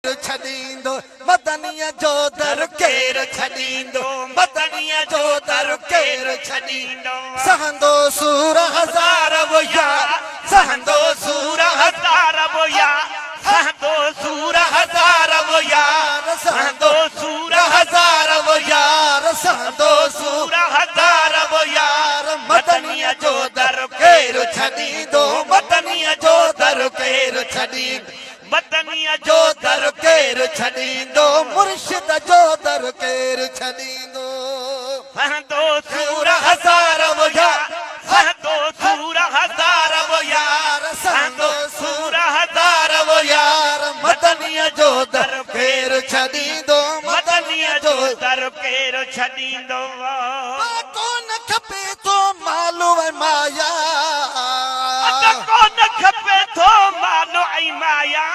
छॾींदो मदनीअ जो दर केरु छॾींदो मदनीअ जो दर केरु छॾींदो सहंदो सूर हज़ार वया सहंदो सूर हज़ार वया सहंदो सूर हज़ार वया सहंदो सूर हज़ार वया सहंदो सूर हज़ार वया मदनीअ जो दर केरु छॾींदो मदनीअ जो दर केरु छॾींदो मदनीअ जो दर केरु छॾींदो मुर्शिद जो दर केरु छॾींदो सहंदो सूर हज़ार वया सहंदो सूर हज़ार वया सहंदो सूर हज़ार वया मदनीअ जो दर केरु छॾींदो मदनीअ जो दर केरु छॾींदो कोन खपे तो मालो ऐं माया कोन खपे तो मालो ऐं माया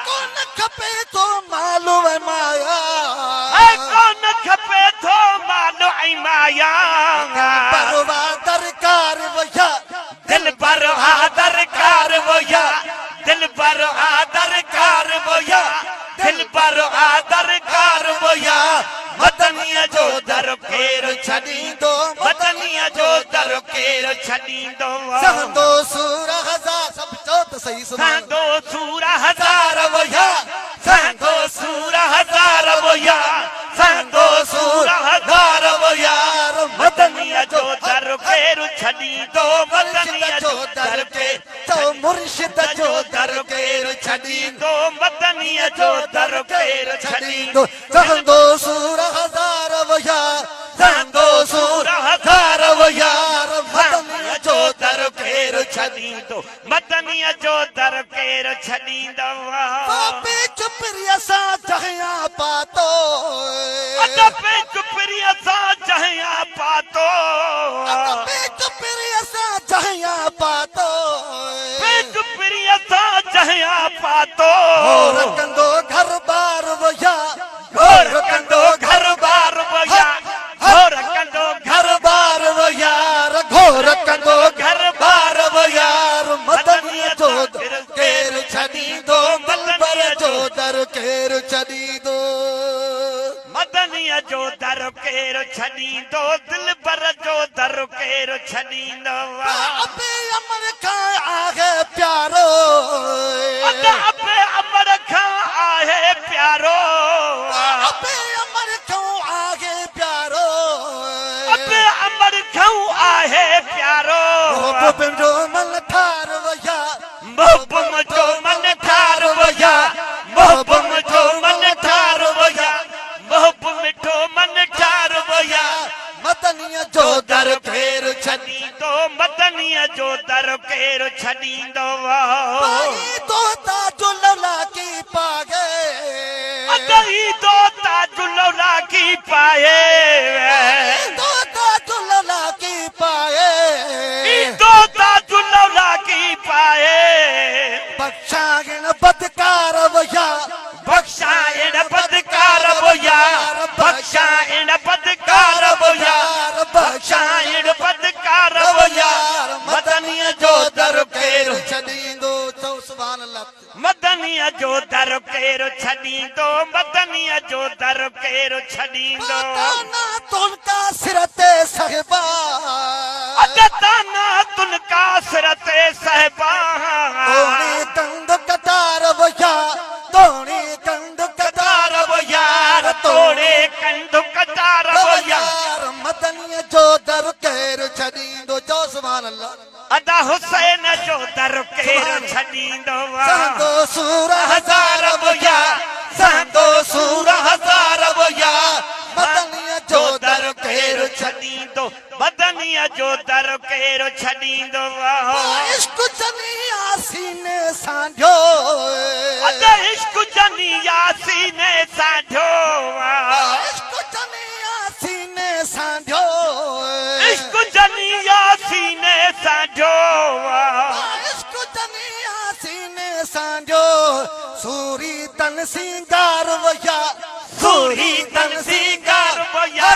कोन खपे तो मालो ऐं माया कोन खपे तो मालो ऐं माया परवा दरकार वया दिल पर आ दरकार वया दिल पर आ दरकार वया दिल पर आ दरकार वया मदनीअ जो दर केरु छॾींदो मदनीअ जो दर केरु छॾींदो सहंदो सूर हज़ार सब चओ त सही सहंदो सूर हज़ार वया सहंदो सूर हज़ार वया सहंदो सूर हज़ार वया मदनीअ जो दर केरु छॾींदो मदनीअ जो दर केरु मुर्शिद जो दर केरु छॾींदो मदनीअ जो दर केरु छॾींदो सहंदो सूर हज़ार वया सहंदो सूर हज़ार वया मदनीअ जो दर केरु छॾींदो मदनीअ जो दर केरु छॾींदो पे चुपरिया सां जहिया पातो पे चुपरिया सां जहिया पातो पे चुपरिया सां जहिया पातो पे चुपरिया सां जहिया पातो रखंदो घर बार वया रखंदो घर बार वया रखंदो घर बार वया रखंदो घर बार वया मदनीअ जो दर केरु छॾींदो दिलबर जो दर केरु छॾींदो मदनीअ जो दर केरु छॾींदो दिलबर जो दर केरु छॾींदो अबे अमर खां आहे प्यारो अबे अमर खां आहे प्यारो अबे अमर खां आहे प्यारो अबे अमर खां आहे प्यारो मोहब्बत जो मन ठार वया मोहब्बत जो मन ठार वया मोहब्बत जो मन ठार वया मोहब्बत जो मन ठार वया मदनीअ जो दर केरु छॾींदो मदनीअ जो दर केरु छॾींदो तोता जो लौला की पागे अदई तोता जो लौला की पाए तोता जो लौला की पाए तोता जो लौला की पाए बख्शायण बदकार वया बख्शायण बदकार वया बख्शायण बदकार वया बख्शायण बदकार वया मदनीअ जो दर केरु छॾींदो चओ सुभान अल्लाह मदनीअ जो दर केरु छॾींदो मदनीअ जो दर केरु छॾींदो ताना तुनका सिर ते साहिबा ताना तुनका सिर ते साहिबा तोणी कंद कतार वया तोणी कंद कतार वया तोणे कंद कतार वया मदनीअ जो दर केरु छॾींदो चओ सुभान अल्लाह अदा हुसैन जो दर केरु छॾींदो सहंदो सूर हज़ार वया सहंदो सूर हज़ार वया मदनीअ जो दर केरु छॾींदो मदनीअ जो दर केरु छॾींदो इश्क जनिया सीने सांढियो अदा इश्क जनिया सीने सांढियो इश्क जनिया सीने सांढियो इश्क जनिया सीने सांढियो इश्क जनिया सीने सांढियो सूरी तन सिंगार वया सूरी तन सिंगार वया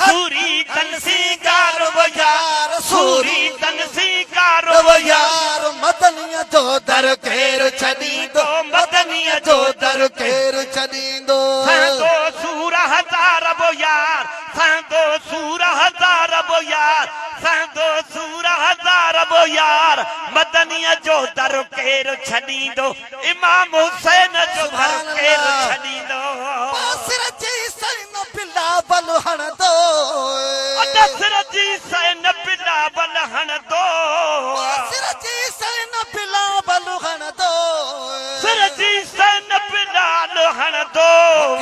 सूरी तन सिंगार वो यार सूरी तन सिंगार वो यार मदनिया जो दर केर छॾींदो मदनिया जो दर केर छॾींदो सांदो सूर हज़ार वो यार सांदो सूर हज़ार वो यार सांदो सूर हज़ार वो यार मदनिया जो दर केर छॾींदो इमाम हुसैन जो दर केर छॾींदो बासिर जी सैन बिलावल हणंदो दसर जी सैन बिलावल हणंदो बासिर जी सैन बिलावल हणंदो सिर जी सैन बिलाल हणंदो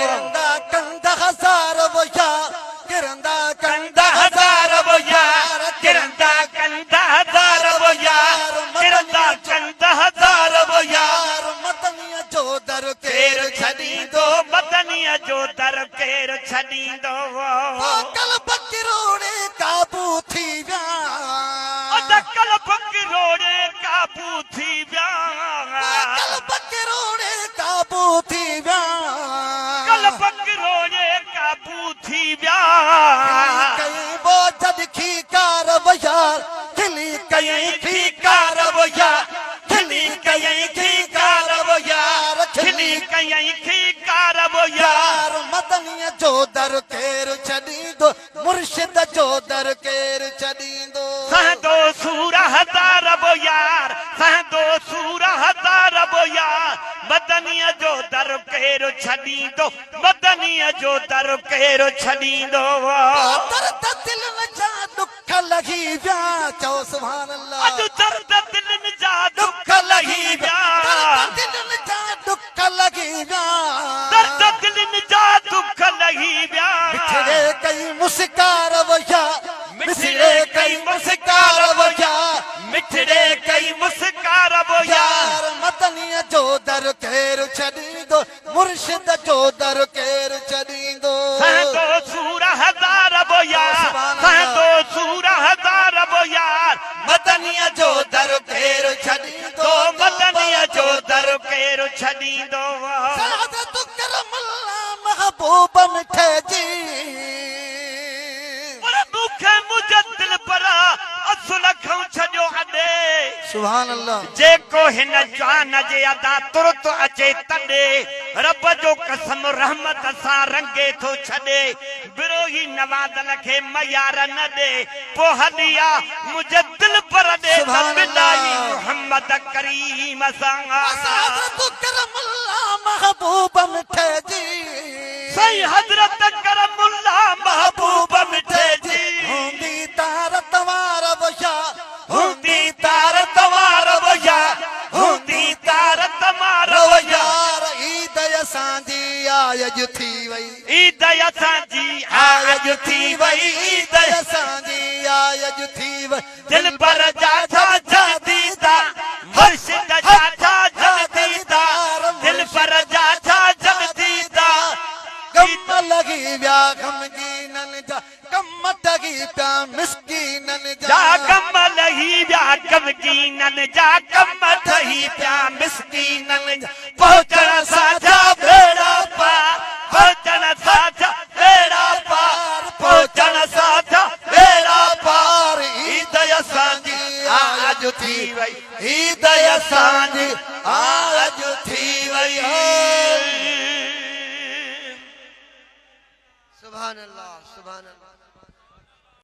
किरंदा कंद हज़ार वो यार किरंदा कंद हज़ार वो यार किरंदा कंद हज़ार वो यार किरंदा कंद हज़ार वो यार मदनिया जो दर केर केर छॾींदो मदनीअ जो दर केर छॾींदो कल बकिरोड़े काबू थी विया अदकल बकिरोड़े काबू थी विया कल बकिरोड़े काबू थी विया कल बकिरोड़े काबू थी विया कई वो जद खी कार वो यार खिली कयई खी कार वो यार खिली कयई खी कार वो यार खिली कयई खी कार वो यार यार मदनिया जो दर केर छॾींदो मुर्शिद जो दर केर छॾींदो सांदो सूर हज़ार वो यार सांदो सूर हज़ार वो यार मदनीअ जो दर केर छॾींदो मदनीअ जो दर केर छॾींदो दर्द दिलनि जा दुख लॻी विया चओ सुभान अल्लाह अॼु दर्द दिलनि जा दुख लही विया दिलनि जा दुख लॻी विया दर्द दिलनि जा दुख लही विया मिठड़े कई मुस्कार वो यार मिठड़े कई मुस्कार वो यार मिठड़े कई मुस्कार वो यार यार मदनिया जो दर केर छॾींदो मुर्शिद जो दर केर छॾींदो सांदो सूर हज़ार वो यार सांदो सूर हज़ार वो यार मदनीअ जो दर केर छॾींदो मदनीअ जो दर केर छॾींदो सादत करमल्ला महबूब मिठे जी पर मूंखे मुंहिंजे दिल पर असुल खां छॾियो अॾे सुभान अल्लाह जेको हिन जान जे अदा तुरत अचे तॾे रब जो कसम रहमत सां रंगे थो छॾे विरोही नवाज़ल खे मयार न ॾे पोइ हलिया मुंहिंजे दिल पर ॾे सुभान बिलाई अल्लाह। मोहम्मद करीम सां सादत करमल्ला महबूब मिठे जी सही हज़रत करमुल्ला महबूब मिठे जी हूंदी तार तवार वया हूंदी तार तवार वया हूंदी तार तमार वया यार ईद असांजी आयज थी वई ईद असांजी आज थी वई ईद असांजी आयज थी वई दिल पर जा जा दीदा मुर्शिद जा जा दीदा दिल पर जा दीदा कम लगी व्या गमगीनन जा कम टगी प्या मिस्कीनन जा जा कम लही व्या गमगीनन जा कम ठही प्या मिस्कीनन जा पहुचण साझा बेड़ा पार पहुचण साझा बेड़ा पार पहुचण साझा बेड़ा पार ईद असांजी आज थी वई ईद असांजी आज थी वई सुभान अल्लाह सुभान अल्लाह